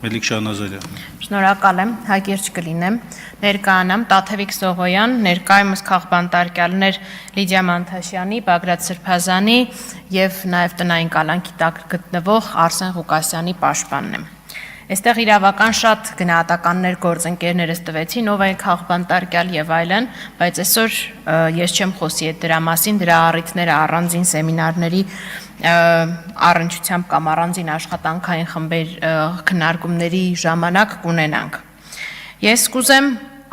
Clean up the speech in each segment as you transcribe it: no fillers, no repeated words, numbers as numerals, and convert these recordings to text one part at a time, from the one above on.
Մելիք Շահնազարյան։ Շնորհակալ եմ, հակիրճ կլինեմ, ներկայանամ Տաթևիկ Սողոյան, ներկայումս քաղբանտարկյալներ Լիդիա Մանթաշյանի, Բագրատ Սրբազանի և նաև տնային կալանքի տակ գտնվող Արսեն Ղուկասյանի պաշտպանն եմ։ Այստեղ իրավական շատ գնահատականներ գործընկերներս տվեցին, ով է քաղբանտարկյալ եւ այլն, բայց այսօր ես չեմ խոսի այդ դրա մասին, դրա առիթները առանձին սեմինարների առնչությամբ կամ առանձին աշխատանքային խմբեր քննարկումների ժամանակ կունենանք։ Ես կուզեմ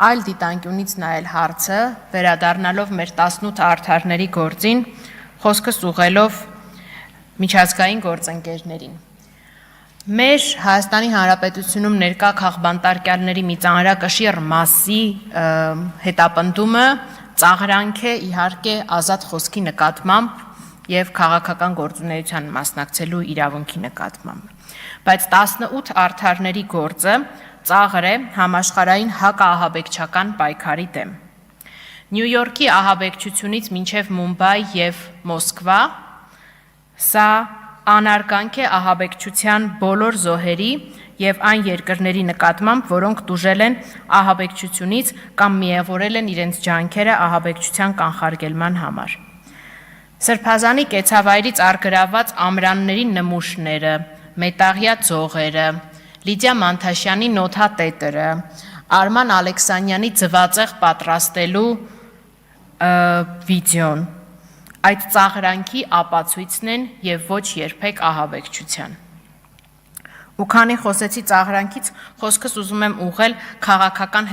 այլ դիտանկյունից նայել հարցը, վերադառնալով մեր 18 արդարների գործին, խոսքս ուղղելով միջազգային գործընկերներին։ Մեր Հայաստանի Հանրապետությունում ներկա քաղբանտարկյալների մի ծանրակշիռ մասի հետապնդումը ծաղրանք է իհարկե ազատ խոսքի նկատմամբ և քաղաքական գործունեության մասնակցելու իրավունքի նկատմամբ։ Բայց 18 արդարների գործը ծաղր է համաշխարհային հակաահաբեկչական պայքարի դեմ։ Նյու Յորքի ահաբեկչությունից մինչև Մումբայ և Մոսկվա, սա անարգանք է ահաբեկչության բոլոր զոհերի և այն երկրների նկատմամբ, որոնք տուժել են ահաբեկչությունից կամ միևորել են իրենց ջանքերը ահաբեկչության կանխարգելման համար։ Սրբազանի կեցավայրից առգրավված ամրանների նմուշները, մետաղյա ձողերը, Լիդիա Մանթաշյանի նոթատետրը, Արման Ալեքսանյանի ձվածեղ պատրաստելու վիդեոն, այդ ծաղրանքի ապացույցն են և ոչ երբեք ահաբեկչության։ Ու քանի խոսեցի ծաղրանքից, խոսքս ուզում եմ ուղղել քաղաքական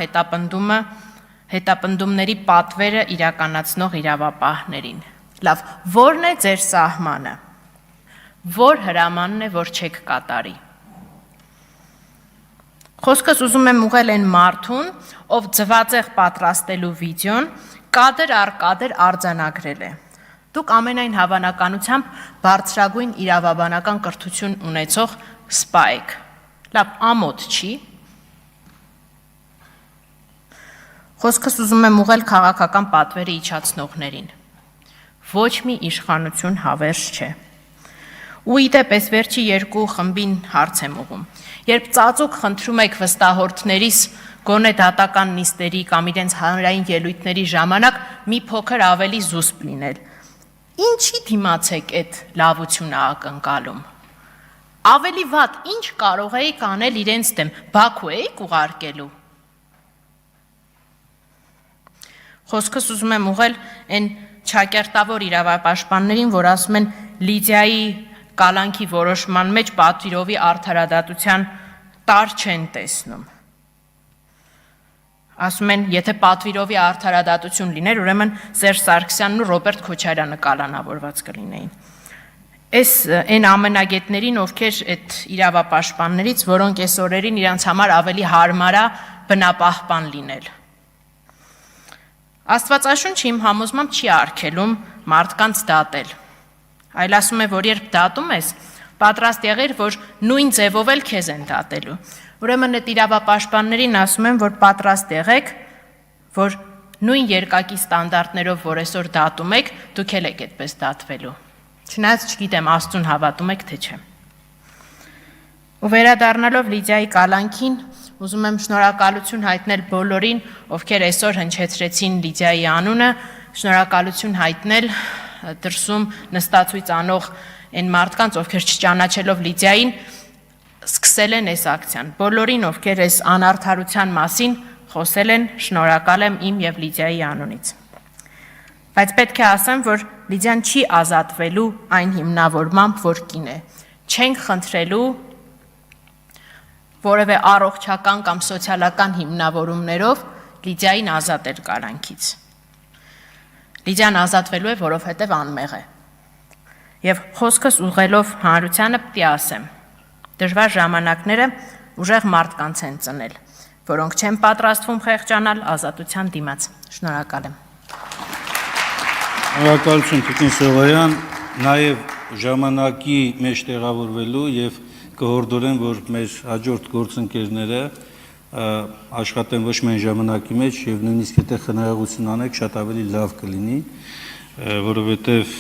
հետապնդումների պատվերը իրականացնող իրավապահներին։ Լավ, ո՞րն է ձեր սահմանը, որ հրամանն է, որ չեք կատարի։ Խոսքս ուզում եմ ուղղել այն մարդուն, ով ձվածեղ պատրաստելու վիդեոն կադր առ կադր արձանագրել է։ Դուք ամենայն հավանականությամբ բարձրագույն իրավաբանական կրթություն ունեցող սպա եք։ Լավ, ամոթ չի։ Խոսքս ուզում եմ ուղղել քաղաքական պատվերը իջացնողներին։ Ոչ մի իշխանություն հավերժ չէ։ Ու իդեպ այս վերջի երկու խմբին հարց եմ ուղղում։ Երբ ծածուկ խնդրում եք վստահորդներիս գոնե դատական նիստերի կամ իրենց հանրային ելույթների ժամանակ մի փոքր ավելի զուսպ լինել, ինչի դիմացեք այդ լավությունը ակնկալում։ Ավելի վատ ինչ կարող էիք անել իրենց դեմ, Բաքու էիք ուղարկելու։ Խոսքս ուզում եմ ուղղել այն չակերտավոր իրավապաշտպաններին, որ ասում են Լիդիայի կալանքի որոշման մեջ պատվիրովի արդարադատության տար չեն տեսնում։ Ասում են, եթե պատվիրովի արդարադատություն լիներ, ուրեմն Սերժ Սարգսյանն ու Ռոբերտ Քոչարյանը կալանավորված կլինեին։ Այս այն ամենագետներին, ովքեր այդ իրավապաշտպաններից, որոնք այս օրերին իրանց համար ավելի հարմար է բնապահպան լինել։ Աստվածաշունչը իմ համոզմամբ չի արգելում մարդկանց դատել, այլ ասում է, որ երբ դատում ես, պատրաստ եղիր, որ նույն ձևով էլ քեզ են դատելու։ Ուրեմն այդ իրավապաշտպաններին ասում եմ, որ պատրաստ եղեք, որ նույն երկակի ստանդարտներով, որ այսօր դատում եք, դուք էլ եք այդպես դատվելու։ Չնայած չգիտեմ, Աստծուն հավատում եք, թե չէ։ Ու վերադառնալով Լիդիայի կալանքին, ուզում եմ շնորհակալություն հայտնել բոլորին, ովքեր այսօր հնչեցրեցին Լիդիայի անունը, շնորհակալություն հայտնել դրսում նստածույց անող այն մարդկանց, ովքեր չճանաչելով Լիդիային, սկսել են այս ակցիան։ Բոլորին, ովքեր այս անարդարության մասին խոսել են, շնորհակալ եմ իմ և Լիդիայի անունից։ Բայց պետք է ասեմ, որ Լիդիան չի ազատվելու այն հիմնավորմամբ, որ կին է։ Չենք խնդրելու որևէ առողջական կամ սոցիալական հիմնավորումներով Լիդիային ազատել կալանքից։ Լիդիան ազատվելու է, որովհետև անմեղ է։ Եվ խոսքս ուղղելով հանրությանը պիտի ասեմ, դժվար ժամանակները ուժեղ մարդկանց են ծնել, որոնք չեն պատրաստվում խեղճանալ ազատության դիմաց։ Շնորհակալ եմ։ Շնորհակալություն Տիկին Սողոյան, նաև ժամանակի մեջ տեղավորվելու և կհորդորեմ, որ մեր հաջորդ գործընկերները աշխատեն ոչ միայն ժամանակի մեջ և նույնիսկ եթե խնայողություն անեք, շատ ավելի լավ կլինի, որովհետև